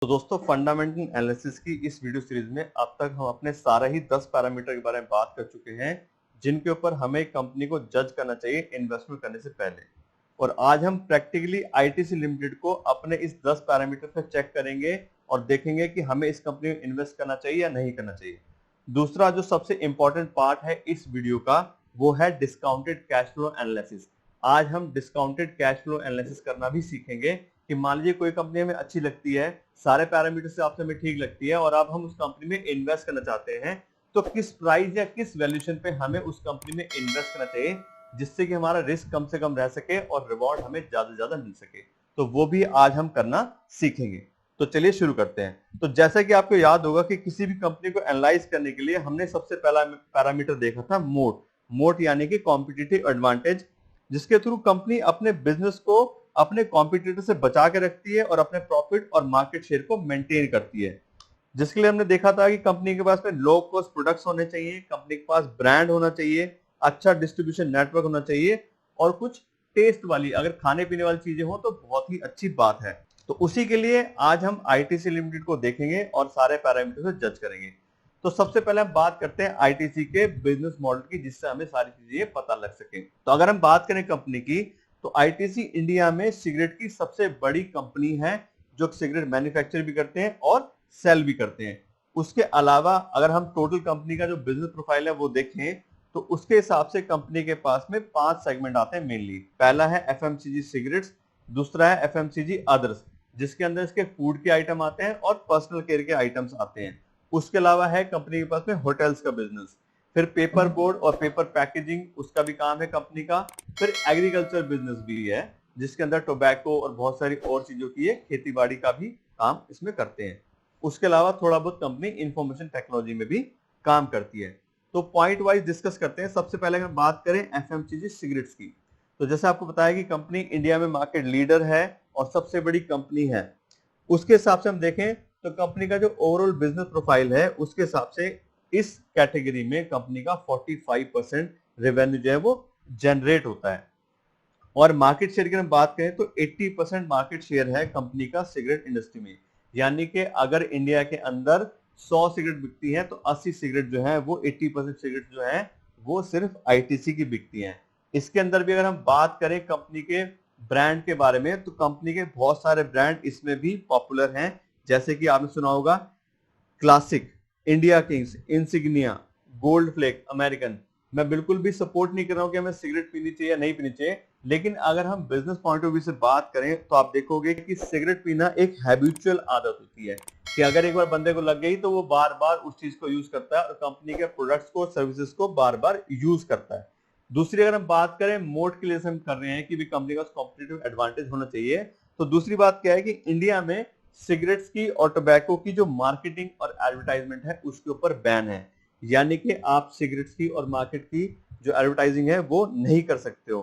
तो दोस्तों fundamental analysis की इस वीडियो सीरीज में अब तक हम अपने सारे ही 10 पैरामीटर के बारे में बात कर चुके हैं जिनके ऊपर हमें कंपनी को जज करना चाहिए इन्वेस्टमेंट करने से पहले। और आज हम प्रैक्टिकली आईटीसी लिमिटेड को अपने इस 10 पैरामीटर पर चेक करेंगे और देखेंगे कि हमें इस कंपनी में इन्वेस्ट करना चाहिए या नहीं करना चाहिए। दूसरा जो सबसे इंपॉर्टेंट पार्ट है इस वीडियो का वो है डिस्काउंटेड कैश फ्लो एनालिसिस। आज हम डिस्काउंटेड कैश फ्लो एनालिसिस करना भी सीखेंगे कि मान लीजिए कोई कंपनी हमें अच्छी लगती है, सारे पैरामीटर से आपसे हमें ठीक लगती है और अब हम उस कंपनी में इन्वेस्ट करना चाहते हैं, तो किस प्राइस या किस वैल्यूएशन पे हमें उस कंपनी में इन्वेस्ट करना चाहिए जिससे कि हमारा रिस्क कम से कम रह सके और रिवॉर्ड हमें ज्यादा से ज्यादा मिल सके। तो वो भी आज हम करना सीखेंगे। तो चलिए शुरू करते हैं। तो जैसा कि आपको याद होगा कि किसी भी कंपनी को एनालाइज करने के लिए हमने सबसे पहला पैरामीटर देखा था मोट। मोट यानी कि कॉम्पिटिटिव एडवांटेज, जिसके थ्रू कंपनी अपने बिजनेस को अपने कॉम्पिटिटर से बचा के रखती है और अपने प्रॉफिट और मार्केट शेयर को मेंटेन करती है। जिसके लिए हमने देखा था कि कंपनी के पास में लो कॉस्ट प्रोडक्ट्स होने चाहिए, कंपनी के पास ब्रांड होना चाहिए, अच्छा डिस्ट्रीब्यूशन नेटवर्क होना चाहिए और कुछ टेस्ट वाली, अगर खाने पीने वाली चीजें हो तो बहुत ही अच्छी बात है। तो उसी के लिए आज हम आईटीसी लिमिटेड को देखेंगे और सारे पैरामीटर से जज करेंगे। तो सबसे पहले हम बात करते हैं आईटीसी के बिजनेस मॉडल की, जिससे हमें सारी चीजें पता लग सके। तो अगर हम बात करें कंपनी की, तो आईटीसी इंडिया में सिगरेट की सबसे बड़ी कंपनी है जो सिगरेट मैन्युफैक्चर भी करते हैं और सेल भी करते हैं। उसके अलावा अगर हम टोटल कंपनी का जो बिजनेस प्रोफाइल है वो देखें तो उसके हिसाब से कंपनी के पास में 5 सेगमेंट आते हैं मेनली। पहला है एफएमसीजी सिगरेट्स, दूसरा है एफएमसीजी अदर्स जिसके अंदर इसके फूड के आइटम आते हैं और पर्सनल केयर के आइटम्स आते हैं। उसके अलावा है कंपनी के पास में होटल्स का बिजनेस, फिर पेपर बोर्ड और पेपर पैकेजिंग उसका भी काम है कंपनी का, फिर एग्रीकल्चर बिजनेस भी है जिसके अंदर टोबैको और बहुत सारी और चीजों की है, खेती बाड़ी का भी काम इसमें करते हैं। उसके अलावा थोड़ा बहुत कंपनी इंफॉर्मेशन टेक्नोलॉजी में भी काम करती है। तो पॉइंट वाइज डिस्कस करते हैं। सबसे पहले अगर बात करें एफएमसीजी सिगरेट्स की, तो जैसे आपको बताया कि कंपनी इंडिया में मार्केट लीडर है और सबसे बड़ी कंपनी है। उसके हिसाब से हम देखें तो कंपनी का जो ओवरऑल बिजनेस प्रोफाइल है उसके हिसाब से इस कैटेगरी में कंपनी का 45% रेवेन्यू जो है वो जनरेट होता है। और मार्केट शेयर की हम बात करें तो 80% मार्केट शेयर है कंपनी का सिगरेट इंडस्ट्री में। यानी कि अगर इंडिया के अंदर 100 सिगरेट बिकती है तो 80 सिगरेट जो है वो 80% सिगरेट जो है वो सिर्फ आईटीसी की बिकती हैं। इसके अंदर भी अगर हम बात करें कंपनी के ब्रांड के बारे में, तो कंपनी के बहुत सारे ब्रांड इसमें भी पॉपुलर हैं। जैसे कि आपने सुना होगा classic, India kings, insignia, gold flake, American. मैं बिल्कुल भी सपोर्ट नहीं कर रहा हूं कि हमें सिगरेट पीनी चाहिए या नहीं पीनी चाहिए, लेकिन अगर हम बिजनेस पॉइंट ऑफ व्यू से बात करें तो आप देखोगे कि सिगरेट पीना एक हैबिचुअल आदत होती है कि अगर एक बार बंदे को लग गई तो वो बार बार उस चीज को यूज करता है और कंपनी के प्रोडक्ट्स को, सर्विसेज को बार बार यूज करता है। दूसरी अगर हम बात करें मोड के लिए हम कर रहे हैं कि भी कंपनी का कॉम्पिटिटिव एडवांटेज होना चाहिए, तो दूसरी बात क्या है कि इंडिया में सिगरेट्स की और टोबैको की जो मार्केटिंग और एडवर्टाइजमेंट है उसके ऊपर बैन है। यानी कि आप सिगरेट्स की और मार्केट की जो एडवर्टाइजिंग है वो नहीं कर सकते हो।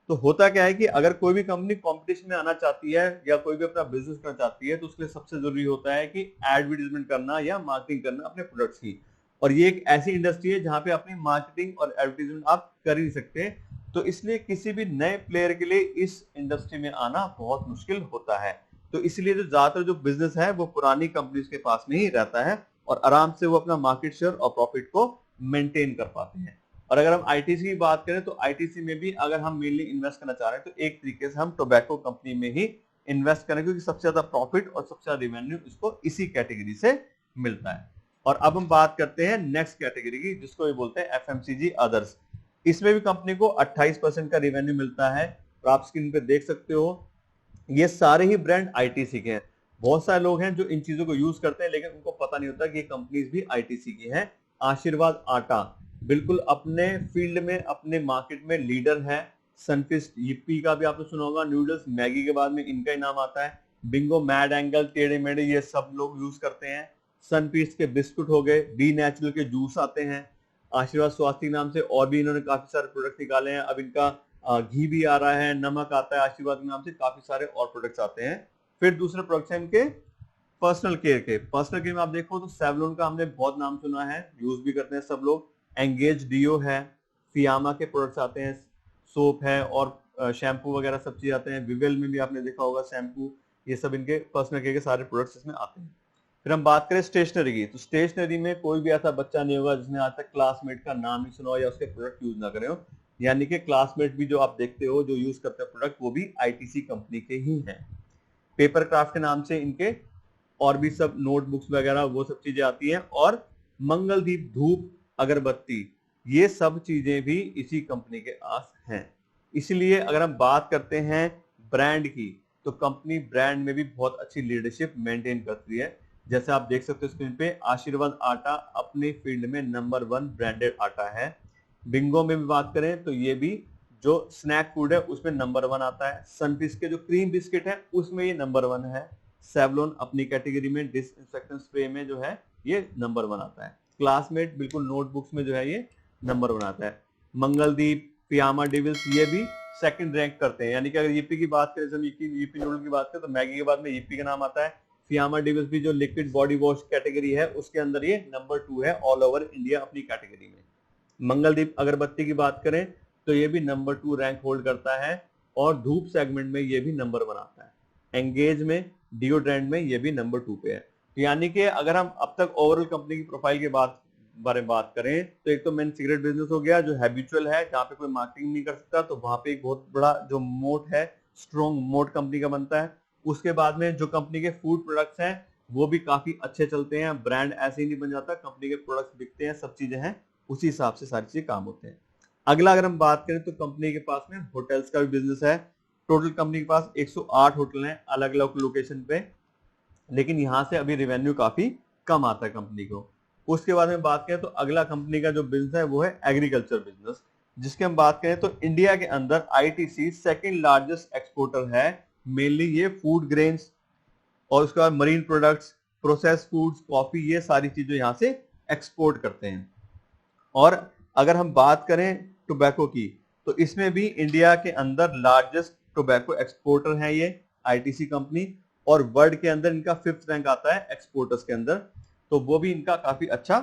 तो होता क्या है कि अगर कोई भी कंपनी कंपटीशन में आना चाहती है या कोई भी अपना बिजनेस करना चाहती है तो उसके लिए सबसे जरूरी होता है कि एडवर्टाइजमेंट करना या मार्केटिंग करना अपने प्रोडक्ट्स की। और ये एक ऐसी इंडस्ट्री है जहां पे अपनी मार्केटिंग और एडवर्टाइजमेंट आप कर ही नहीं सकते। तो इसलिए किसी भी नए प्लेयर के लिए इस इंडस्ट्री में आना बहुत मुश्किल होता है। तो इसलिए जो ज्यादातर जो बिजनेस है वो पुरानी कंपनीज के पास में ही रहता है और आराम से वो अपना मार्केट शेयर और प्रॉफिट को मेंटेन कर पाते हैं। और अगर हम आईटीसी की बात करें तो आईटीसी में भी अगर हम मेनली इन्वेस्ट करना चाह रहे हैं तो एक तरीके से हम टोबैको कंपनी में ही इन्वेस्ट करें, क्योंकि सबसे ज्यादा प्रॉफिट और सबसे ज्यादा रेवेन्यू इसको इसी कैटेगरी से मिलता है। और अब हम बात करते हैं नेक्स्ट कैटेगरी की, जिसको भी बोलते हैं एफएमसीजी अदर्स। इसमें भी कंपनी को 28% का रेवेन्यू मिलता है और आप स्क्रीन पे देख सकते हो ये सारे ही ब्रांड आईटीसी के हैं। बहुत सारे लोग हैं जो इन चीजों को यूज करते हैं लेकिन उनको पता नहीं होता कि ये कंपनीज भी आईटीसी की हैं। आशीर्वाद आटा बिल्कुल अपने फील्ड में, अपने मार्केट में लीडर है। सनफिस्ट, yippee का भी आपने सुना होगा, नूडल्स, मैगी के बाद में इनका ही नाम आता है। बिंगो, मैड एंगल, टेढ़े मेढ़े ये सब लोग यूज करते हैं। सनफिस्ट के बिस्कुट हो गए, बी नेचुरल के जूस आते हैं। आशीर्वाद स्वास्थ्य नाम से और भी इन्होंने काफी सारे प्रोडक्ट निकाले हैं। अब इनका घी भी आ रहा है, नमक आता है, आशीर्वाद के नाम से काफी सारे और प्रोडक्ट्स आते हैं। फिर दूसरे प्रोडक्ट्स हैं इनके पर्सनल केयर के। पर्सनल केयर में आप देखो तो सेवलॉन का हमने बहुत नाम सुना है, यूज भी करते हैं सब लोग। एंगेज डियो है, फियामा के प्रोडक्ट्स आते हैं, सोप है और शैम्पू वगैरह सब चीज आते हैं। विवेल में भी आपने देखा होगा शैम्पू। ये सब इनके पर्सनल केयर के सारे प्रोडक्ट्स इसमें आते हैं। फिर हम बात करें स्टेशनरी की, तो स्टेशनरी में कोई भी ऐसा बच्चा नहीं होगा जिसने आज तक क्लासमेट का नाम ही सुना हो या उसके प्रोडक्ट यूज ना करे हो। यानी कि क्लासमेट भी जो आप देखते हो, जो यूज करते हैं प्रोडक्ट, वो भी आईटीसी कंपनी के ही हैं। पेपर क्राफ्ट के नाम से इनके और भी सब नोटबुक्स वगैरह वो सब चीजें आती हैं, और मंगलदीप धूप अगरबत्ती, ये सब चीजें भी इसी कंपनी के पास हैं। इसलिए अगर हम बात करते हैं ब्रांड की, तो कंपनी ब्रांड में भी बहुत अच्छी लीडरशिप मेंटेन करती है। जैसे आप देख सकते हो स्क्रीन पे, आशीर्वाद आटा अपने फील्ड में नंबर 1 ब्रांडेड आटा है। बिंगो में भी बात करें तो ये भी जो स्नैक फूड है उसमें नंबर 1 आता है। सनफिस्ट के जो क्रीम बिस्किट है उसमें ये नंबर 1 है। सेवलॉन अपनी कैटेगरी में डिसइंफेक्टेंट स्प्रे में जो है ये नंबर 1 आता है। क्लासमेट बिल्कुल नोटबुक्स में जो है ये नंबर 1 आता है। मंगलदीप, पियामा डेविल्स, ये भी सेकंड रैंक करते हैं। यानी कि अगर ईपी की बात करें, जब ईपी नूडल की बात करें तो मैगी के बाद में ईपी का नाम आता है। फियामा डेविल्स भी जो लिक्विड बॉडी वॉश कैटेगरी है उसके अंदर ये नंबर 2 है ऑल ओवर इंडिया अपनी कैटेगरी में। मंगलदीप अगरबत्ती की बात करें तो ये भी नंबर 2 रैंक होल्ड करता है, और धूप सेगमेंट में ये भी नंबर 1 आता है। एंगेज में, डिओड्रेंट में ये भी नंबर 2 पे है। तो यानी कि अगर हम अब तक ओवरऑल कंपनी की प्रोफाइल के बारे में बात करें तो एक तो मेन सिगरेट बिजनेस हो गया जो हैबिचुअल है, जहां पे कोई मार्केटिंग नहीं कर सकता, तो वहां पे एक बहुत बड़ा जो मोट है, स्ट्रॉन्ग मोट कंपनी का बनता है। उसके बाद में जो कंपनी के फूड प्रोडक्ट्स हैं वो भी काफी अच्छे चलते हैं। ब्रांड ऐसे ही नहीं बन जाता, कंपनी के प्रोडक्ट्स बिकते हैं, सब चीजें हैं, उसी हिसाब से सारी चीजें काम होते हैं। अगला अगर हम बात करें तो कंपनी के पास में होटल्स का भी बिजनेस है। टोटल कंपनी के पास 108 होटल हैं अलग अलग लोकेशन पे, लेकिन यहां से अभी रेवेन्यू काफी कम आता है कंपनी को। उसके बाद में बात करें तो अगला कंपनी का जो बिजनेस है वो है एग्रीकल्चर बिजनेस, जिसके हम बात करें तो इंडिया के अंदर आईटीसी सेकंड लार्जेस्ट एक्सपोर्टर है। मेनली ये फूड ग्रेन्स और उसके बाद marine products, process foods, coffee, ये सारी चीजें यहाँ से एक्सपोर्ट करते हैं। और अगर हम बात करें टोबैको की, तो इसमें भी इंडिया के अंदर लार्जेस्ट टोबैको एक्सपोर्टर है ये आईटीसी कंपनी, और वर्ल्ड के अंदर इनका 5th रैंक आता है एक्सपोर्टर्स के अंदर। तो वो भी इनका काफी अच्छा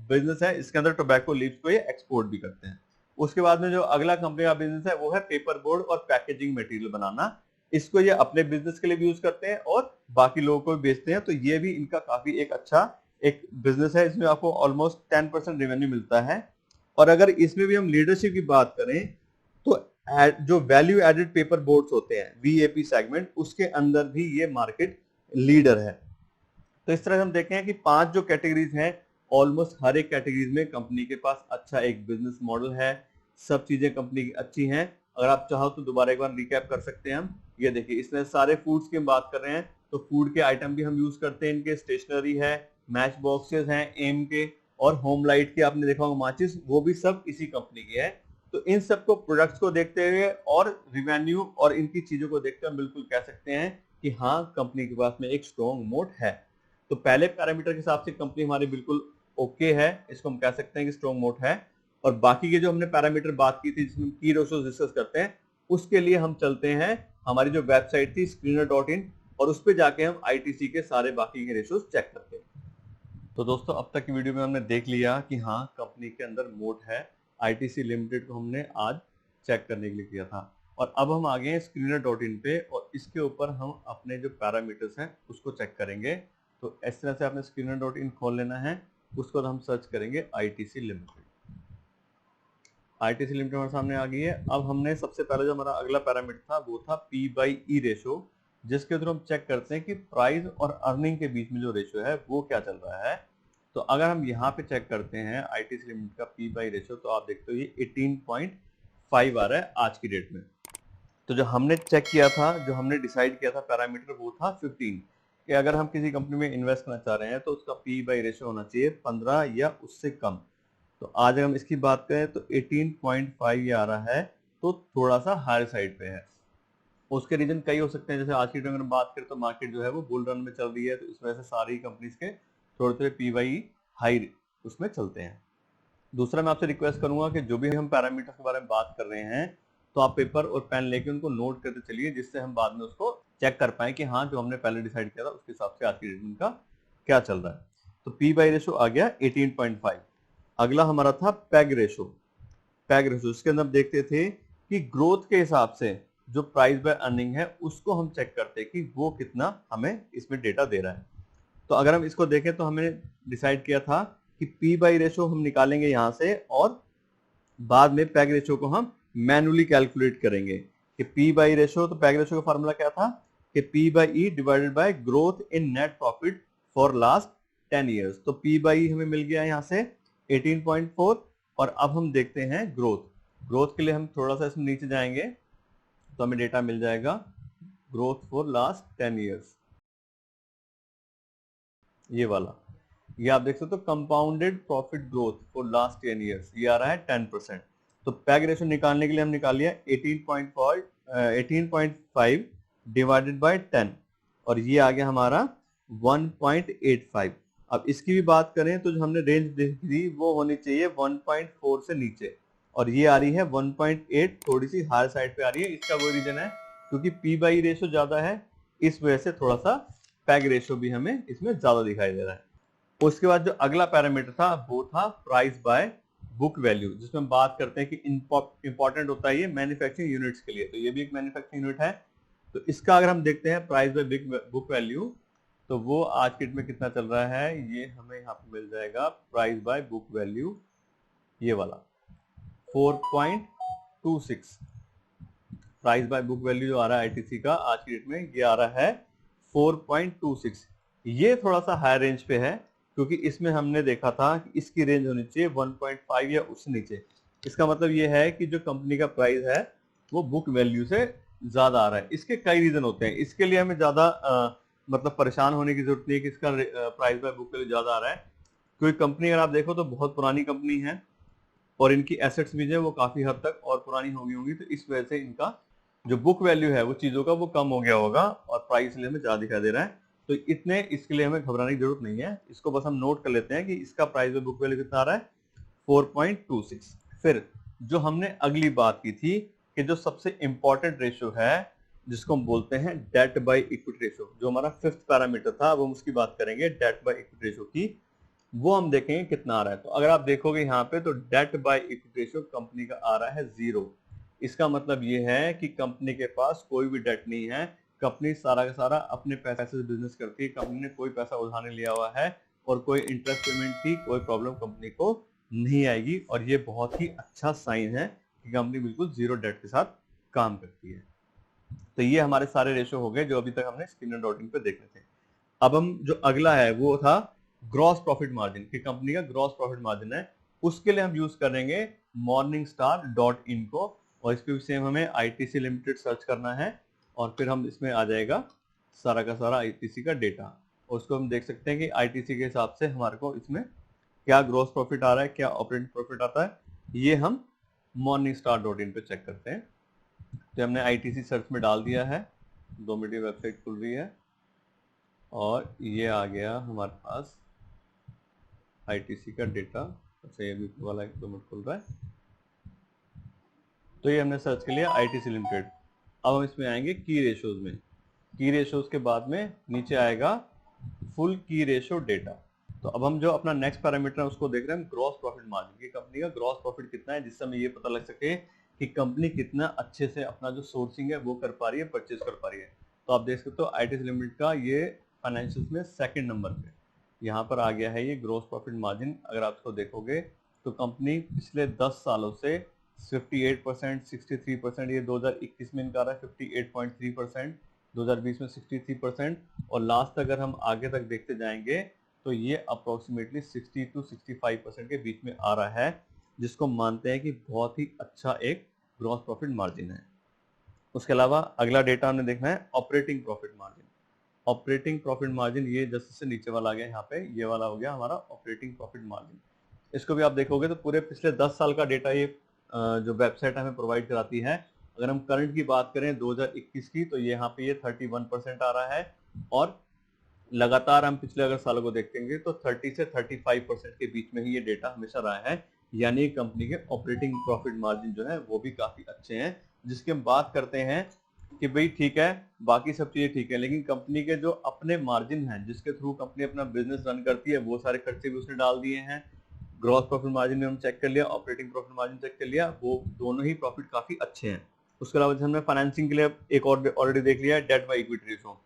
बिजनेस है, इसके अंदर टोबैको लीव्स को ये एक्सपोर्ट भी करते हैं। उसके बाद में जो अगला कंपनी का बिजनेस है वो है पेपर बोर्ड और पैकेजिंग मटेरियल बनाना। इसको ये अपने बिजनेस के लिए भी यूज करते हैं और बाकी लोगों को भी बेचते हैं। तो ये भी इनका काफी एक अच्छा एक बिजनेस है, इसमें आपको ऑलमोस्ट 10% रेवेन्यू मिलता है। और अगर इसमें भी हम लीडरशिप की बात करें तो जो वैल्यू एडेड पेपर बोर्ड्स होते हैं वीएपी सेगमेंट, उसके अंदर भी ये मार्केट लीडर है। तो इस तरह हम देखें कि 5 जो कैटेगरीज हैं, ऑलमोस्ट हर एक कैटेगरीज में कंपनी के पास अच्छा एक बिजनेस मॉडल है, सब चीजें कंपनी की अच्छी हैं। अगर आप चाहो तो दोबारा एक बार रिकैप कर सकते हैं हम। ये देखिए, इसमें सारे फूड्स की हम बात कर रहे हैं, तो फूड के आइटम भी हम यूज करते हैं, इनके स्टेशनरी है, मैच बॉक्सेस हैं एम के, और होम लाइट के आपने देखा होगा माचिस, वो भी सब इसी कंपनी के है। तो इन सबको प्रोडक्ट्स को देखते हुए और रिवेन्यू और इनकी चीजों को देखते हुए बिल्कुल कह सकते हैं कि हाँ, कंपनी के पास में एक स्ट्रॉन्ग मोट है। तो पहले पैरामीटर के हिसाब से कंपनी हमारी बिल्कुल ओके है, इसको हम कह सकते हैं कि स्ट्रॉन्ग मोट है। और बाकी के जो हमने पैरामीटर बात की थी जिसमें की रेशियोज डिस्कस करते हैं, उसके लिए हम चलते हैं हमारी जो वेबसाइट थी screener.in, और उस पर जाके हम आईटीसी के सारे बाकी के रेशियोज चेक करते हैं। तो दोस्तों, अब तक की वीडियो में हमने देख लिया कि हाँ, कंपनी के अंदर मोट है। आईटीसी लिमिटेड को हमने आज चेक करने के लिए किया था, और अब हम आ गए हैं screener.in पे, और इसके ऊपर हम अपने जो पैरामीटर्स हैं उसको चेक करेंगे। तो इस तरह से आपने screener.in खोल लेना है, उसको हम सर्च करेंगे आईटीसी लिमिटेड। आईटीसी लिमिटेड हमारे सामने आ गई है। अब हमने सबसे पहले जो हमारा अगला पैरामीटर था वो था P/E रेशो, जिसके थ्रू हम चेक करते हैं कि प्राइस और अर्निंग के बीच में जो रेशो है वो क्या चल रहा है। तो अगर हम यहाँ पे चेक करते हैं आईटीसी लिमिटेड का P/E रेशो, तो आप देखते हो ये 18.5 आ रहा है आज की डेट में। तो जो हमने चेक किया था, जो हमने डिसाइड किया था पैरामीटर, वो था 15, कि अगर हम किसी कंपनी में इन्वेस्ट करना चाह रहे हैं तो उसका P/E रेशो होना चाहिए 15 या उससे कम। तो आज अगर हम इसकी बात करें तो 18.5 ये आ रहा है, तो थोड़ा सा हायर साइड पे है। उसके रीजन कई हो सकते हैं, जैसे आज की डेट में अगर बात करें तो मार्केट जो है वो बुल रन में चल रही है, तो इस वजह से सारी कंपनीज के थोड़े थोड़े P/E हाई उसमें चलते हैं। दूसरा, मैं आपसे रिक्वेस्ट करूंगा कि जो भी हम पैरामीटर के बारे में बात कर रहे हैं, तो आप पेपर और पेन लेके उनको नोट करते चलिए, जिससे हम बाद में उसको चेक कर पाए कि हाँ, जो हमने पहले डिसाइड किया था उसके हिसाब से आज की डेट में का क्या चल रहा है। तो P/E रेशो आ गया 18.5। अगला हमारा था पैग रेशो। पैग रेशो, इसके अंदर हम देखते थे कि ग्रोथ के हिसाब से जो प्राइस बाय अर्निंग है उसको हम चेक करते हैं कि वो कितना हमें इसमें डेटा दे रहा है। तो अगर हम इसको देखें तो हमें डिसाइड किया था कि पी बाई रेशो हम निकालेंगे यहाँ से और बाद में पैग रेशो को हम मैनुअली कैलकुलेट करेंगे कि पी बाई रेशो, तो पैग रेशो का फॉर्मूला क्या था कि P by E divided by growth in net profit for last 10 years. तो पी बाई हमें मिल गया यहाँ से 18.4 और अब हम देखते हैं ग्रोथ के लिए हम थोड़ा सा इसमें नीचे जाएंगे तो हमें डेटा मिल जाएगा ग्रोथ फॉर लास्ट 10 ईयर्स, ये वाला। ये आप देख सकते हो compounded profit growth for last 10 years, ये आ रहा है 10%। तो पैग रेशो निकालने के लिए हम निकाल लिया 18.5 डिवाइडेड बाय 10 और ये आ गया हमारा 1.85। अब इसकी भी बात करें तो जो हमने रेंज देखी थी वो होनी चाहिए 1.4 से नीचे और ये आ रही है 1.8, थोड़ी सी हायर साइड पे आ रही है। इसका वो रीजन है क्योंकि पी बाई रेशो ज्यादा है, इस वजह से थोड़ा सा पैग रेशो भी हमें इसमें ज्यादा दिखाई दे रहा है। उसके बाद जो अगला पैरामीटर था वो था प्राइस बाय बुक वैल्यू, जिसमें हम बात करते हैं कि इंपॉर्टेंट होता है ये मैन्युफैक्चरिंग यूनिट्स के लिए। तो ये भी एक मैन्युफैक्चरिंग यूनिट है। तो इसका अगर हम देखते हैं प्राइस बाय बुक वैल्यू, तो वो आज के डेट में कितना चल रहा है, ये हमें यहाँ पे मिल जाएगा प्राइस बाय बुक वैल्यू, ये वाला 4.26। प्राइस बाय बुक वैल्यू जो आ रहा है आईटीसी का आज की डेट में, ये आ रहा है 4.26। ये थोड़ा सा हाई रेंज पे है क्योंकि इसमें हमने देखा था कि इसकी रेंज होनी चाहिए 1.5 या उससे नीचे। इसका मतलब ये है कि जो कंपनी का प्राइस है वो बुक वैल्यू से ज्यादा आ रहा है। इसके कई रीजन होते हैं, इसके लिए हमें ज्यादा मतलब परेशान होने की जरूरत नहीं है कि इसका प्राइस बाय बुक वैल्यू ज्यादा आ रहा है। क्योंकि कंपनी अगर आप देखो तो बहुत पुरानी कंपनी है और इनकी एसेट्स भी जो है वो काफी हद तक और पुरानी हो गई होंगी, तो इस वजह से इनका जो बुक वैल्यू है वो चीजों का वो कम हो गया होगा और प्राइस इसलिए हमें ज्यादा दिखाई दे रहा है। तो इतने इसके लिए हमें घबराने की जरूरत नहीं है, इसको बस हम नोट कर लेते हैं कि इसका प्राइस बाय बुक वैल्यू कितना आ रहा है 4.26। फिर जो हमने अगली बात की थी कि जो सबसे इंपॉर्टेंट रेशियो है जिसको हम बोलते हैं डेट बाय इक्विटी रेशियो, जो हमारा फिफ्थ पैरामीटर था, अब हम उसकी बात करेंगे डेट बाय इक्विटी रेशियो की। वो हम देखेंगे कितना आ रहा है। तो अगर आप देखोगे यहाँ पे तो debt by equity ratio company का आ रहा है 0। इसका मतलब ये है कि कंपनी के पास कोई भी डेट नहीं है, कंपनी सारा का सारा अपने पैसे से बिजनेस करती है, कंपनी ने कोई पैसा उधार नहीं लिया हुआ है और कोई इंटरेस्ट पेमेंट की कोई प्रॉब्लम कंपनी को नहीं आएगी। और ये बहुत ही अच्छा साइन है कि कंपनी बिल्कुल 0 डेट के साथ काम करती है। तो ये हमारे सारे रेशो हो गए जो अभी तक हमने स्किनर डॉटिंग पे देखे थे। अब हम जो अगला है वो था ग्रॉस प्रॉफिट मार्जिन, कि कंपनी का ग्रॉस प्रॉफिट मार्जिन है, उसके लिए हम यूज करेंगे morningstar.in को और इस पे भी सेम हमें आईटीसी लिमिटेड सर्च करना है और फिर हम इसमें आ जाएगा सारा का सारा आईटीसी का डेटा और उसको हम देख सकते हैं कि आईटीसी के हिसाब से हमारे को इसमें क्या ग्रॉस प्रॉफिट आ रहा है, क्या ऑपरेटिंग प्रॉफिट आता है, ये हम morningstar.in पे चेक करते हैं। तो हमने आईटीसी सर्च में डाल दिया है, 2 मिनट वेबसाइट खुल रही है और ये आ गया हमारे पास आईटीसी का डेटा। अच्छा ये भी वाला 2 मिनट खुल रहा है। तो ये हमने सर्च कर लिया आईटीसी लिमिटेड। अब हम इसमें आएंगे की रेशोज में, की रेशोज के बाद में नीचे आएगा फुल की रेशो डेटा। तो अब हम जो अपना नेक्स्ट पैरामीटर है उसको देख रहे हैं ग्रॉस प्रॉफिट मार्जिन, की कंपनी का ग्रॉस प्रॉफिट कितना है, जिससे हमें ये पता लग सके कि कंपनी कितना अच्छे से अपना जो सोर्सिंग है वो कर पा रही है, परचेज कर पा रही है। तो आप देख सकते हो आईटीसी लिमिटेड का ये फाइनेंशियल्स में सेकंड नंबर पे यहाँ पर आ गया है ये ग्रॉस प्रॉफिट मार्जिन। अगर आप इसको देखोगे तो कंपनी पिछले 10 सालों से 58%, 63%, ये 2021 में इनका आ रहा है 58.3%, 2020 में 63% और लास्ट अगर हम आगे तक देखते जाएंगे तो ये अप्रोक्सीमेटली 60 to 65% के बीच में आ रहा है, जिसको मानते हैं कि बहुत ही अच्छा एक ग्रॉस प्रॉफिट मार्जिन है। उसके अलावा अगला डेटा हमने देखना है operating profit margin. Operating profit margin ये जस्ट से नीचे वाला आ गया, यहाँ पे ये वाला हो गया हमारा ऑपरेटिंग प्रॉफिट मार्जिन। इसको भी आप देखोगे तो पूरे पिछले 10 साल का डेटा ये जो वेबसाइट हमें प्रोवाइड कराती है। अगर हम करंट की बात करें 2021 की तो यहाँ पे ये 31% आ रहा है और लगातार हम पिछले अगर सालों को देखेंगे तो 30 से 35% के बीच में ही ये डेटा हमेशा रहा है। यानी कंपनी के ऑपरेटिंग प्रॉफिट मार्जिन जो है वो भी काफी अच्छे हैं, जिसकी हम बात करते हैं कि भाई ठीक है बाकी सब चीजें ठीक है, लेकिन कंपनी के जो अपने मार्जिन हैं जिसके थ्रू कंपनी अपना बिजनेस रन करती है वो सारे खर्चे भी उसने डाल दिए हैं। ग्रॉस प्रॉफिट मार्जिन में हम चेक कर लिया, ऑपरेटिंग प्रॉफिट मार्जिन चेक कर लिया, वो दोनों ही प्रॉफिट काफी अच्छे हैं। उसके अलावा हमने फाइनेंसिंग के लिए एक और ऑलरेडी देख लिया है, डेट बाय इक्विटी रेशो,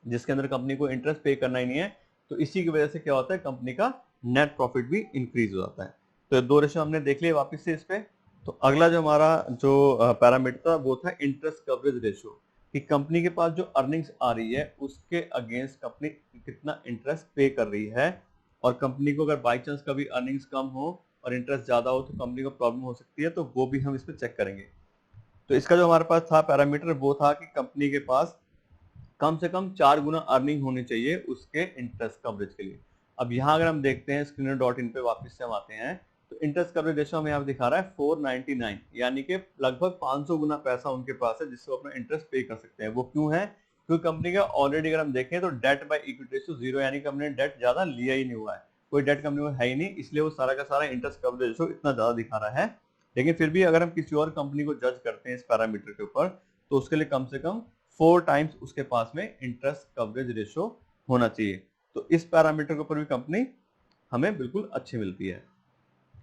जिसके अंदर कंपनी को इंटरेस्ट पे करना ही नहीं है। तो इसी की वजह से क्या होता है, कंपनी का नेट प्रॉफिट भी इंक्रीज हो जाता है। तो 2 रेशो हमने देख लिए वापस से इस पे। तो अगला जो हमारा जो पैरामीटर था वो था इंटरेस्ट कवरेज रेशो, कि कंपनी के पास जो अर्निंग्स आ रही है उसके अगेंस्ट कंपनी कितना इंटरेस्ट पे कर रही है। और कंपनी को अगर बाई चांस कभी अर्निंग्स कम हो और इंटरेस्ट ज्यादा हो तो कंपनी को प्रॉब्लम हो सकती है, तो वो भी हम इस पे चेक करेंगे। तो इसका जो हमारे पास था पैरामीटर वो था कि कंपनी के पास कम से कम 4 गुना अर्निंग होनी चाहिए उसके इंटरेस्ट कवरेज के लिए। अब यहाँ अगर हम देखते हैं screener.in पे वापस से हम आते हैं, तो इंटरेस्ट कवरेज रेशो हमें यहाँ दिखा रहा है 499, यानी कि लगभग 500 गुना पैसा उनके पास है जिससे वो अपना इंटरेस्ट पे कर सकते हैं। वो क्यों है? क्योंकि कंपनी का ऑलरेडी अगर हम देखें तो डेट बाय इक्विटी रेशो 0, यानी कंपनी ने डेट ज्यादा लिया ही नहीं हुआ है, कोई डेट कंपनी में है ही नहीं, इसलिए वो सारा का सारा इंटरेस्ट कवरेज रेशो इतना ज्यादा दिखा रहा है। लेकिन फिर भी अगर हम किसी और कंपनी को जज करते हैं इस पैरामीटर के ऊपर, तो उसके लिए कम से कम 4 टाइम्स उसके पास में इंटरेस्ट कवरेज रेशो होना चाहिए। तो इस पैरामीटर के ऊपर भी कंपनी हमें बिल्कुल अच्छी मिलती है।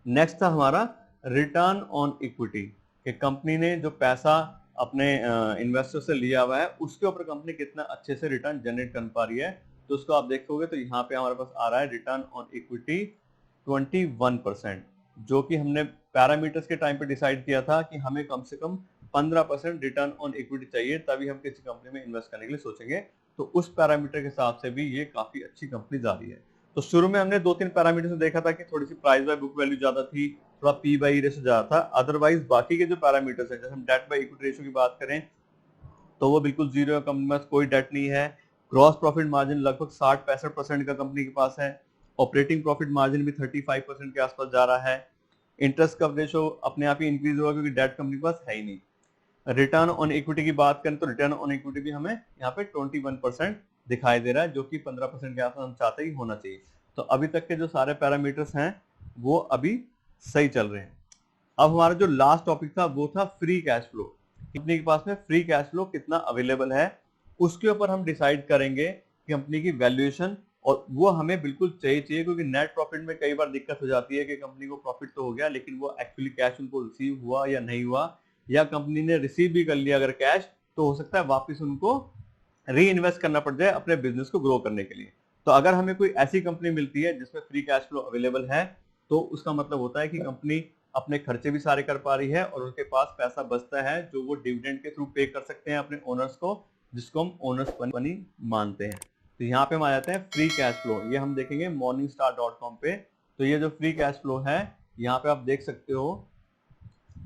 नेक्स्ट था हमारा रिटर्न ऑन इक्विटी, कि कंपनी ने जो पैसा अपने इन्वेस्टर से लिया हुआ है उसके ऊपर कंपनी कितना अच्छे से रिटर्न जनरेट कर पा रही है। तो उसको आप देखोगे तो यहाँ पे हमारे पास आ रहा है रिटर्न ऑन इक्विटी 21%, जो कि हमने पैरामीटर्स के टाइम पे डिसाइड किया था कि हमें कम से कम 15% रिटर्न ऑन इक्विटी चाहिए, तभी हम किसी कंपनी में इन्वेस्ट करने के लिए सोचेंगे। तो उस पैरामीटर के हिसाब से भी ये काफी अच्छी कंपनी जा रही है। तो शुरू में हमने 2-3 पैरामीटर्स में देखा था कि थोड़ी सी प्राइस बाय बुक वैल्यू ज्यादा थी, थोड़ा पी बाई रेशो ज्यादा था। अदरवाइज बाकी के जो पैरामीटर्स हैं, जैसे हम डेट बाय इक्विटी रेशो की बात करें तो वो बिल्कुल जीरो है, कंपनी में कोई डेट नहीं है। ग्रॉस प्रॉफिट मार्जिन लगभग 60-65% का कंपनी के पास है। ऑपरेटिंग प्रॉफिट मार्जिन भी 35% के आसपास जा रहा है। इंटरेस्ट कवरेज रेशो अपने आप ही इंक्रीज होगा क्योंकि डेट कंपनी के पास है ही नहीं। रिटर्न ऑन इक्विटी की बात करें तो रिटर्न ऑन इक्विटी भी हमें यहाँ पे 21% दिखाई दे रहा है, जो कि 15% के आसपास हम चाहते ही होना चाहिए। तो अभी तक के जो सारे पैरामीटर्स हैं वो अभी सही चल रहे हैं। अब हमारा जो लास्ट टॉपिक था वो था फ्री कैश फ्लो। कंपनी के पास में फ्री कैश फ्लो कितना अवेलेबल है, उसके ऊपर हम डिसाइड करेंगे कि कंपनी की वैल्यूएशन, और वो हमें बिल्कुल चाहिए, क्योंकि नेट प्रॉफिट में कई बार दिक्कत हो जाती है कि कंपनी को प्रॉफिट तो हो गया लेकिन वो एक्चुअली कैश उनको रिसीव हुआ या नहीं हुआ, या कंपनी ने रिसीव भी कर लिया अगर कैश तो हो सकता है वापस उनको री इन्वेस्ट करना पड़ जाए अपने बिजनेस को ग्रो करने के लिए। तो अगर हमें कोई ऐसी कंपनी मिलती है जिसमें फ्री कैश फ्लो अवेलेबल है, तो उसका मतलब होता है कि कंपनी अपने खर्चे भी सारे कर पा रही है और उनके पास पैसा बचता है जो वो डिविडेंड के थ्रू पे कर सकते हैं अपने ओनर्स को, जिसको हम ओनर्स मनी मानते हैं। तो यहाँ पे हम आ जाते हैं फ्री कैश फ्लो, ये हम देखेंगे morningstar.com पे। तो ये जो फ्री कैश फ्लो है यहाँ पे आप देख सकते हो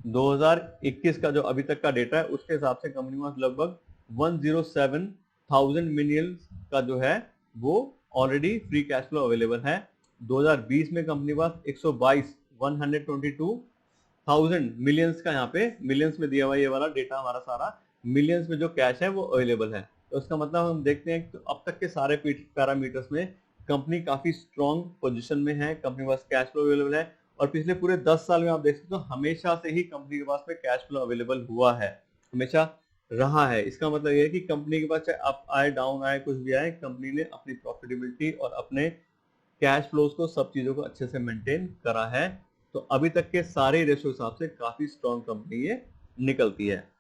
2021 का जो अभी तक का डेटा है उसके हिसाब से कंपनी के पास लगभग 107,000 मिलियन का जो है वो already free cash flow available है। 2020 में कंपनी के पास 122,000 मिलियंस का, यहाँ पे मिलियंस में दिया हुआ ये वाला डेटा हमारा सारा, मिलियंस में जो कैश है वो अवेलेबल है। तो इसका मतलब हम देखते हैं कि अब तक के सारे पैरामीटर्स में कंपनी काफी स्ट्रॉन्ग पोजीशन में है, कंपनी के पास कैश फ्लो अवेलेबल है। और पिछले पूरे 10 साल में आप देख सकते हो हमेशा से ही कंपनी के पास में कैश फ्लो अवेलेबल हुआ है, हमेशा रहा है। इसका मतलब ये है कि कंपनी के पास चाहे अप आए डाउन आए कुछ भी आए, कंपनी ने अपनी प्रॉफिटेबिलिटी और अपने कैश फ्लोज को, सब चीजों को अच्छे से मेंटेन करा है। तो अभी तक के सारे रेशो हिसाब से काफी स्ट्रॉन्ग कंपनी ये निकलती है।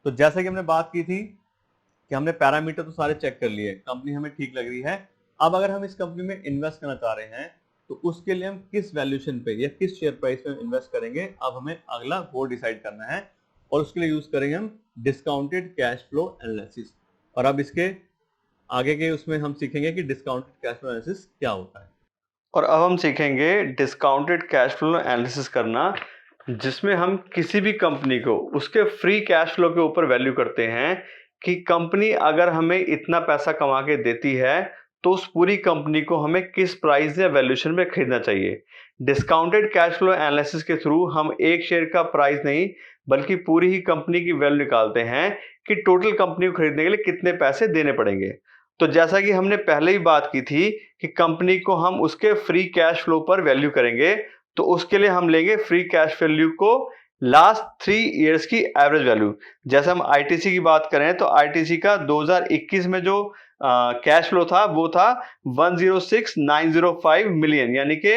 तो जैसा कि हमने बात की थी कि हमने पैरामीटर तो सारे चेक कर लिए, कंपनी हमें ठीक लग रही है। अब अगर हम इस कंपनी में इन्वेस्ट करना चाह रहे हैं तो उसके लिए हम किस वैल्यूएशन पे या किस शेयर प्राइस पे इन्वेस्ट करेंगे, अब हमें अगला वो डिसाइड करना है। और उसके लिए यूज करेंगे हम डिस्काउंटेड कैश फ्लो एनालिसिस। और अब इसके आगे के उसमें हम सीखेंगे कि डिस्काउंटेड कैश फ्लो एनालिसिस क्या होता है। और अब हम सीखेंगे डिस्काउंटेड कैश फ्लो एनालिसिस करना, जिसमें हम किसी भी कंपनी को उसके फ्री कैश फ्लो के ऊपर वैल्यू करते हैं कि कंपनी अगर हमें इतना पैसा कमा के देती है तो उस पूरी कंपनी को हमें किस प्राइस या वैल्यूएशन में खरीदना चाहिए। डिस्काउंटेड कैश फ्लो एनालिसिस के थ्रू हम एक शेयर का प्राइस नहीं बल्कि पूरी ही कंपनी की वैल्यू निकालते हैं कि टोटल कंपनी को खरीदने के लिए कितने पैसे देने पड़ेंगे। तो जैसा कि हमने पहले ही बात की थी कि कंपनी को हम उसके फ्री कैश फ्लो पर वैल्यू करेंगे, तो उसके लिए हम लेंगे फ्री कैश वैल्यू को लास्ट 3 इयर्स की एवरेज वैल्यू। जैसे हम आईटीसी की बात करें तो आईटीसी का 2021 में जो कैश फ्लो था वो था 106,905 मिलियन, यानी कि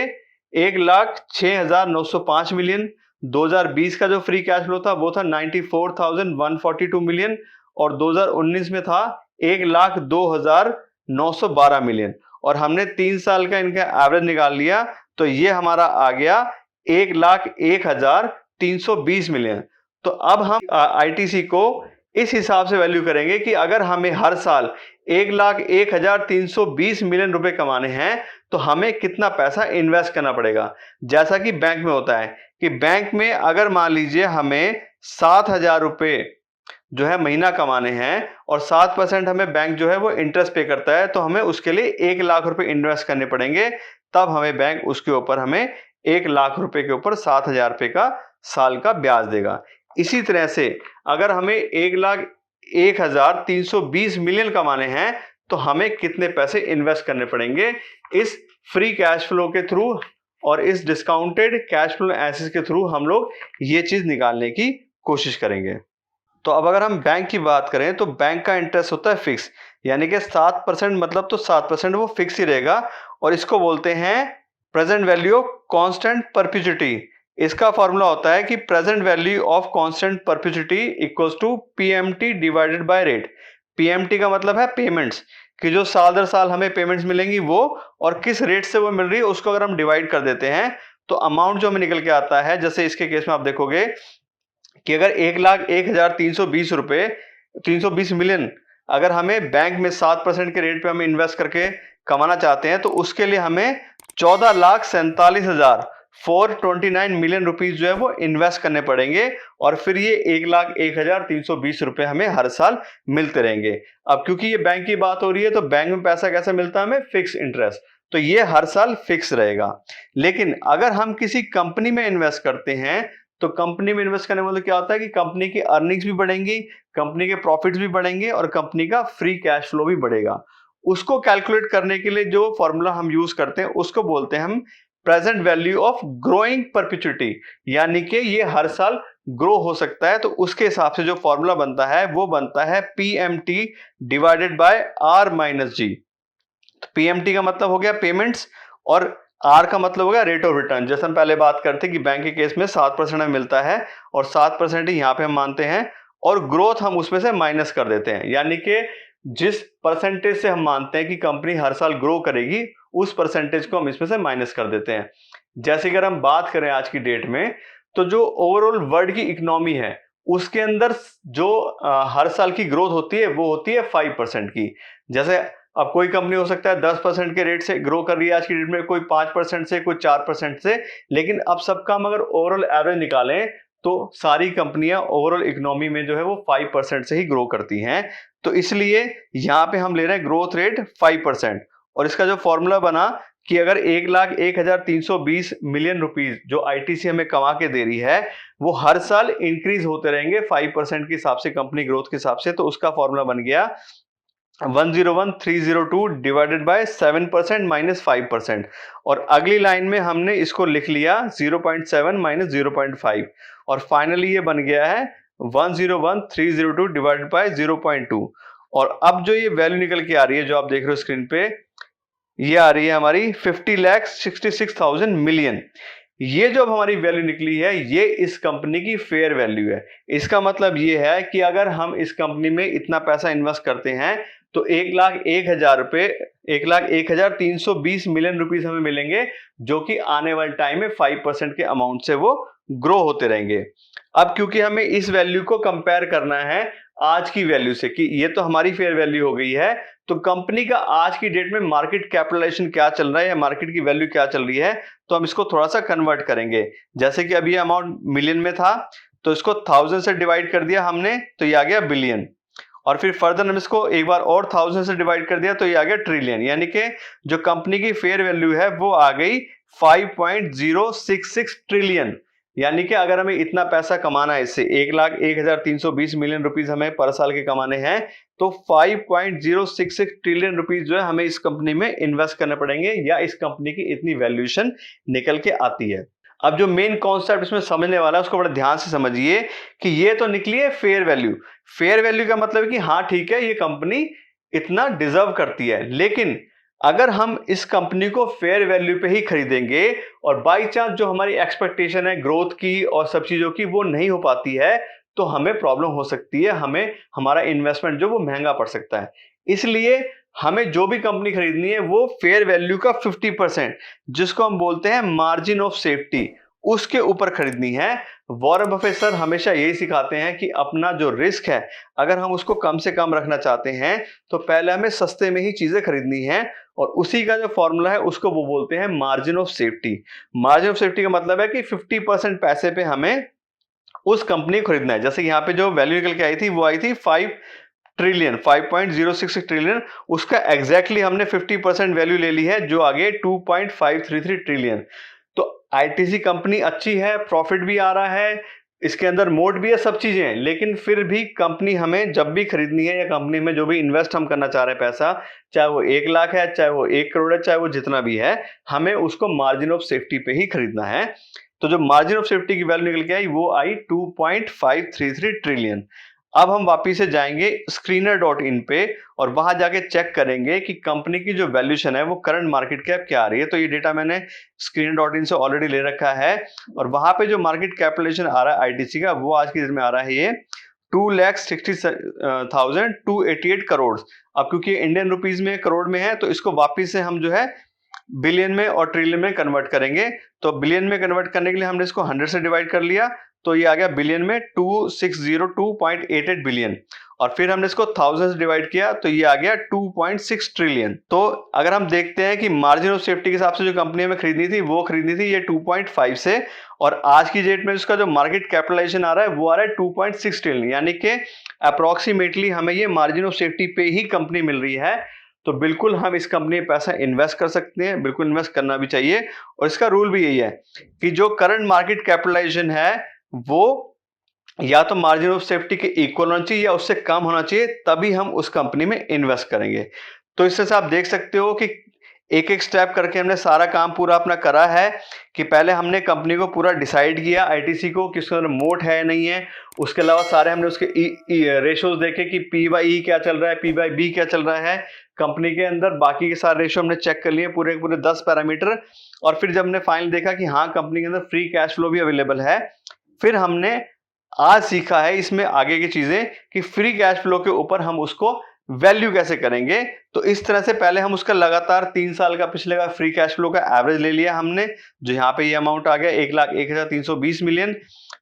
1,06,905 मिलियन। 2020 का जो फ्री कैश फ्लो था वो था 94,142 मिलियन और 2019 में था 1,02,912 मिलियन और हमने 3 साल का इनका एवरेज निकाल लिया तो ये हमारा आ गया 1,01,320 मिलियन। तो अब हम आईटीसी को इस हिसाब से वैल्यू करेंगे कि अगर हमें हर साल 1,01,320 मिलियन रुपए कमाने हैं तो हमें कितना पैसा इन्वेस्ट करना पड़ेगा। जैसा कि बैंक में होता है कि बैंक में अगर मान लीजिए हमें 7,000 रुपए जो है महीना कमाने हैं और 7% हमें बैंक जो है वो इंटरेस्ट पे करता है तो हमें उसके लिए 1 लाख रुपए इन्वेस्ट करने पड़ेंगे, तब हमें बैंक उसके ऊपर हमें 1 लाख रुपए के ऊपर 7,000 रुपए का साल का ब्याज देगा। इसी तरह से अगर हमें 1,01,320 मिलियन कमाने हैं तो हमें कितने पैसे इन्वेस्ट करने पड़ेंगे इस फ्री कैश फ्लो के थ्रू और इस डिस्काउंटेड कैश फ्लो एनालिसिस के थ्रू हम लोग ये चीज निकालने की कोशिश करेंगे। तो अब अगर हम बैंक की बात करें तो बैंक का इंटरेस्ट होता है फिक्स, यानी कि 7% मतलब तो 7% वो फिक्स ही रहेगा और इसको बोलते हैं present value of constant perpetuity. इसका फॉर्मूला होता है कि present value of constant perpetuity equals to PMT divided by rate. PMT का मतलब है पेमेंट्स, कि जो साल दर साल हमें पेमेंट्स मिलेंगी वो और किस रेट से वो मिल रही है उसको अगर हम डिवाइड कर देते हैं तो अमाउंट जो हमें निकल के आता है, जैसे इसके केस में आप देखोगे कि अगर 1,01,320 रुपए 320 मिलियन अगर हमें बैंक में 7% के रेट पे हम इन्वेस्ट करके कमाना चाहते हैं तो उसके लिए हमें 14,47,429 मिलियन रुपीज जो है वो इन्वेस्ट करने पड़ेंगे और फिर ये 1,01,320 रुपए हमें हर साल मिलते रहेंगे। अब क्योंकि ये बैंक की बात हो रही है तो बैंक में पैसा कैसे मिलता है हमें, फिक्स इंटरेस्ट, तो ये हर साल फिक्स रहेगा। लेकिन अगर हम किसी कंपनी में इन्वेस्ट करते हैं तो कंपनी में इन्वेस्ट करने मतलब क्या होता है कि कंपनी की अर्निंग्स भी बढ़ेंगी, कंपनी के प्रॉफिट्स भी बढ़ेंगे और कंपनी का फ्री कैश फ्लो भी बढ़ेगा। उसको कैलकुलेट करने के लिए जो फॉर्मूला हम यूज करते हैं उसको बोलते हैं हम present value of growing perpetuity, यानी कि ये हर साल ग्रो हो सकता है। तो उसके हिसाब से जो फॉर्मूला बनता है वो बनता है PMT divided by R minus G. तो पीएमटी का मतलब हो गया पेमेंट्स और आर का मतलब होगा रेट ऑफ रिटर्न। जैसे हम पहले बात करते कि बैंक के केस में 7% हमें मिलता है और 7% ही यहाँ पे हम मानते हैं और ग्रोथ हम उसमें से माइनस कर देते हैं, यानी कि जिस परसेंटेज से हम मानते हैं कि कंपनी हर साल ग्रो करेगी उस परसेंटेज को हम इसमें से माइनस कर देते हैं। जैसे अगर हम बात करें आज की डेट में तो जो ओवरऑल वर्ल्ड की इकोनॉमी है उसके अंदर जो हर साल की ग्रोथ होती है वो होती है 5% की। जैसे अब कोई कंपनी हो सकता है 10% के रेट से ग्रो कर रही है आज की डेट में, कोई 5% से, कोई 4% से, लेकिन अब सबका हम अगर ओवरऑल एवरेज निकालें तो सारी कंपनियां ओवरऑल इकोनॉमी में जो है वो 5% से ही ग्रो करती हैं। तो इसलिए यहां पे हम ले रहे हैं ग्रोथ रेट 5% और इसका जो फॉर्मूला बना कि अगर 1,01,320 मिलियन रुपीज जो आईटीसी हमें कमा के दे रही है वो हर साल इंक्रीज होते रहेंगे 5% के हिसाब से, कंपनी ग्रोथ के हिसाब से, तो उसका फॉर्मूला बन गया 101,302 डिवाइडेड बाय 7% माइनस 5%। और अगली लाइन में हमने इसको लिख लिया 0.7 माइनस 0.5 और फाइनली ये बन गया है 101,302 डिवाइडेड बाय 0.2। और अब जो ये वैल्यू निकल के आ रही है जो आप देख रहे हो स्क्रीन पे, ये आ रही है हमारी 50,66,000 मिलियन। ये जो अब हमारी वैल्यू निकली है ये इस कंपनी की फेयर वैल्यू है। इसका मतलब ये है कि अगर हम इस कंपनी में इतना पैसा इन्वेस्ट करते हैं तो 1,01,000 रुपए 1,01,320 मिलियन रुपीस हमें मिलेंगे जो कि आने वाले टाइम में 5% के अमाउंट से वो ग्रो होते रहेंगे। अब क्योंकि हमें इस वैल्यू को कंपेयर करना है आज की वैल्यू से कि ये तो हमारी फेयर वैल्यू हो गई है, तो कंपनी का आज की डेट में मार्केट कैपिटलाइजेशन क्या चल रहा है या मार्केट की वैल्यू क्या चल रही है, तो हम इसको थोड़ा सा कन्वर्ट करेंगे। जैसे कि अभी अमाउंट मिलियन में था तो इसको 1000 से डिवाइड कर दिया हमने तो ये आ गया बिलियन, और फिर फर्दर हम इसको एक बार और 1000 से डिवाइड कर दिया तो ये आ गया ट्रिलियन, यानी कि जो कंपनी की फेयर वैल्यू है वो आ गई 5.066 ट्रिलियन। यानी कि अगर हमें इतना पैसा कमाना है, इससे 1,01,320 मिलियन रुपीस हमें पर साल के कमाने हैं तो 5.066 ट्रिलियन रुपीस जो है हमें इस कंपनी में इन्वेस्ट करने पड़ेंगे या इस कंपनी की इतनी वैल्यूएशन निकल के आती है। अब जो मेन कॉन्सेप्ट इसमें समझने वाला है उसको बड़े ध्यान से समझिए कि ये तो निकली है फेयर वैल्यू। फेयर वैल्यू का मतलब है कि हाँ ठीक है ये कंपनी इतना डिजर्व करती है, लेकिन अगर हम इस कंपनी को फेयर वैल्यू पे ही खरीदेंगे और बाय चांस जो हमारी एक्सपेक्टेशन है ग्रोथ की और सब चीजों की वो नहीं हो पाती है, तो हमें प्रॉब्लम हो सकती है, हमें हमारा इन्वेस्टमेंट जो वो महंगा पड़ सकता है। इसलिए हमें जो भी कंपनी खरीदनी है वो फेयर वैल्यू का 50%, जिसको हम बोलते हैं मार्जिन ऑफ सेफ्टी, उसके ऊपर खरीदनी है। वॉरेन बफेट सर हमेशा यही सिखाते हैं कि अपना जो रिस्क है अगर हम उसको कम से कम रखना चाहते हैं तो पहले हमें सस्ते में ही चीजें खरीदनी है, और उसी का जो फॉर्मूला है उसको वो बोलते हैं margin of safety. Margin of safety का मतलब है कि 50% पैसे पे हमें उस कंपनी को खरीदना है। जैसे यहाँ पे जो वैल्यू निकल के आई थी वो आई थी 5 ट्रिलियन, 5.066 ट्रिलियन, उसका एग्जैक्टली हमने 50% वैल्यू ले ली है जो आगे 2.533 ट्रिलियन। तो आईटीसी कंपनी अच्छी है, प्रॉफिट भी आ रहा है, इसके अंदर मोड भी है, सब चीजें हैं, लेकिन फिर भी कंपनी हमें जब भी खरीदनी है या कंपनी में जो भी इन्वेस्ट हम करना चाह रहे हैं पैसा, चाहे वो 1 लाख है, चाहे वो 1 करोड़ है, चाहे वो जितना भी है, हमें उसको मार्जिन ऑफ सेफ्टी पे ही खरीदना है। तो जो मार्जिन ऑफ सेफ्टी की वैल्यू निकल के आई वो आई 2.533 ट्रिलियन। अब हम वापिस से जाएंगे screener.in पे और वहां जाके चेक करेंगे कि कंपनी की जो वैल्यूएशन है वो करंट मार्केट कैप क्या आ रही है। तो ये डेटा मैंने screener.in से ऑलरेडी ले रखा है, और वहां पे जो मार्केट कैपिटलाइजेशन आ रहा है आईटीसी का वो आज की डेट में आ रहा है ये 2,60,288 करोड़। अब क्योंकि इंडियन रुपीज में करोड़ में है तो इसको वापिस से हम जो है बिलियन में और ट्रिलियन में कन्वर्ट करेंगे। तो बिलियन में कन्वर्ट करने के लिए हमने इसको 100 से डिवाइड कर लिया, तो ये आ गया बिलियन में 2602.88 बिलियन, और फिर हमने इसको 1000 से डिवाइड किया तो ये आ गया 2.6 ट्रिलियन। तो अगर हम देखते हैं कि मार्जिन ऑफ सेफ्टी के हिसाब से जो कंपनी हमें खरीदनी थी वो खरीदनी थी ये 2.5 से, और आज की डेट में उसका जो मार्केट कैपिटलाइजेशन आ रहा है वो आ रहा है 2.6 ट्रिलियन, यानी कि अप्रोक्सीमेटली हमें ये मार्जिन ऑफ सेफ्टी पे ही कंपनी मिल रही है। तो बिल्कुल हम इस कंपनी में पैसा इन्वेस्ट कर सकते हैं, बिल्कुल इन्वेस्ट करना भी चाहिए, और इसका रूल भी यही है कि जो करंट मार्केट कैपिटलाइजेशन है वो या तो मार्जिन ऑफ सेफ्टी के इक्वल होना चाहिए या उससे कम होना चाहिए, तभी हम उस कंपनी में इन्वेस्ट करेंगे। तो इससे से आप देख सकते हो कि एक एक स्टेप करके हमने सारा काम पूरा अपना करा है कि पहले हमने कंपनी को पूरा डिसाइड किया आईटीसी को कि उसके अंदर मोट है नहीं है, उसके अलावा सारे हमने उसके रेशोज देखे कि P/E क्या चल रहा है, P/B क्या चल रहा है कंपनी के अंदर, बाकी के सारे रेशो हमने चेक कर लिए पूरे पूरे 10 पैरामीटर, और फिर जब हमने फाइनल देखा कि हाँ कंपनी के अंदर फ्री कैश फ्लो भी अवेलेबल है, फिर हमने आज सीखा है इसमें आगे की चीजें कि फ्री कैश फ्लो के ऊपर हम उसको वैल्यू कैसे करेंगे। तो इस तरह से पहले हम उसका लगातार 3 साल का पिछले का फ्री कैश फ्लो का एवरेज ले लिया हमने, जो यहाँ पे ये अमाउंट आ गया 1,01,320 मिलियन।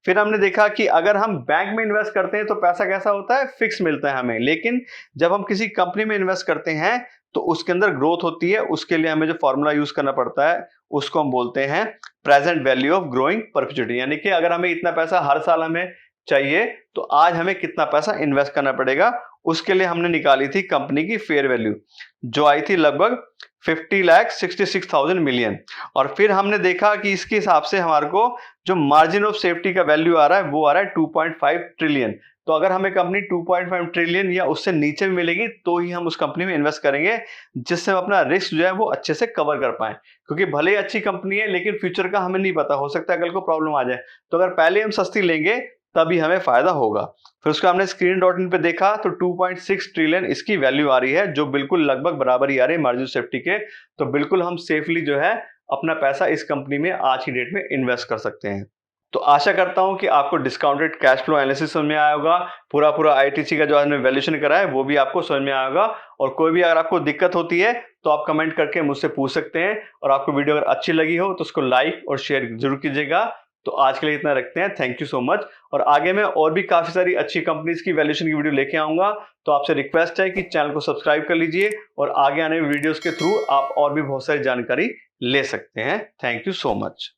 फिर हमने देखा कि अगर हम बैंक में इन्वेस्ट करते हैं तो पैसा कैसा होता है, फिक्स मिलता है हमें, लेकिन जब हम किसी कंपनी में इन्वेस्ट करते हैं तो उसके अंदर ग्रोथ होती है, उसके लिए हमें जो फॉर्मूला यूज करना पड़ता है उसको हम बोलते हैं present value of growing perpetuity, यानी कि अगर हमें इतना पैसा हर साल हमें चाहिए तो आज हमें कितना पैसा इन्वेस्ट करना पड़ेगा, उसके लिए हमने निकाली थी कंपनी की फेयर वैल्यू जो आई थी लगभग 50,66,000 मिलियन। और फिर हमने देखा कि इसके हिसाब से हमारे को जो मार्जिन ऑफ सेफ्टी का वैल्यू आ रहा है वो आ रहा है 2.5 ट्रिलियन। तो अगर हमें कंपनी 2.5 ट्रिलियन या उससे नीचे में मिलेगी तो ही हम उस कंपनी में इन्वेस्ट करेंगे, जिससे हम अपना रिस्क जो है वो अच्छे से कवर कर पाए, क्योंकि भले ही अच्छी कंपनी है लेकिन फ्यूचर का हमें नहीं पता, हो सकता है कल को प्रॉब्लम आ जाए। तो अगर पहले हम सस्ती लेंगे तभी हमें फायदा होगा। फिर उसका हमने screener.in पे देखा तो 2.6 ट्रिलियन इसकी वैल्यू आ रही है, जो बिल्कुल लगभग बराबर ही आ रही है मार्जिन सेफ्टी के। तो बिल्कुल हम सेफली जो है अपना पैसा इस कंपनी में आज की डेट में इन्वेस्ट कर सकते हैं। तो आशा करता हूं कि आपको डिस्काउंटेड कैश फ्लो एनालिसिस समझ में आया होगा, पूरा आईटीसी का जो हमने वैल्यूएशन करा है वो भी आपको समझ में आया होगा। और कोई भी अगर आपको दिक्कत होती है तो आप कमेंट करके मुझसे पूछ सकते हैं, और आपको वीडियो अगर अच्छी लगी हो तो उसको लाइक और शेयर जरूर कीजिएगा। तो आज के लिए इतना रखते हैं, थैंक यू सो मच। और आगे मैं और भी काफी सारी अच्छी कंपनीज की वैल्यूएशन की वीडियो लेके आऊंगा, तो आपसे रिक्वेस्ट है कि चैनल को सब्सक्राइब कर लीजिए और आगे आने वाली वीडियोस के थ्रू आप और भी बहुत सारी जानकारी ले सकते हैं। Thank you so much.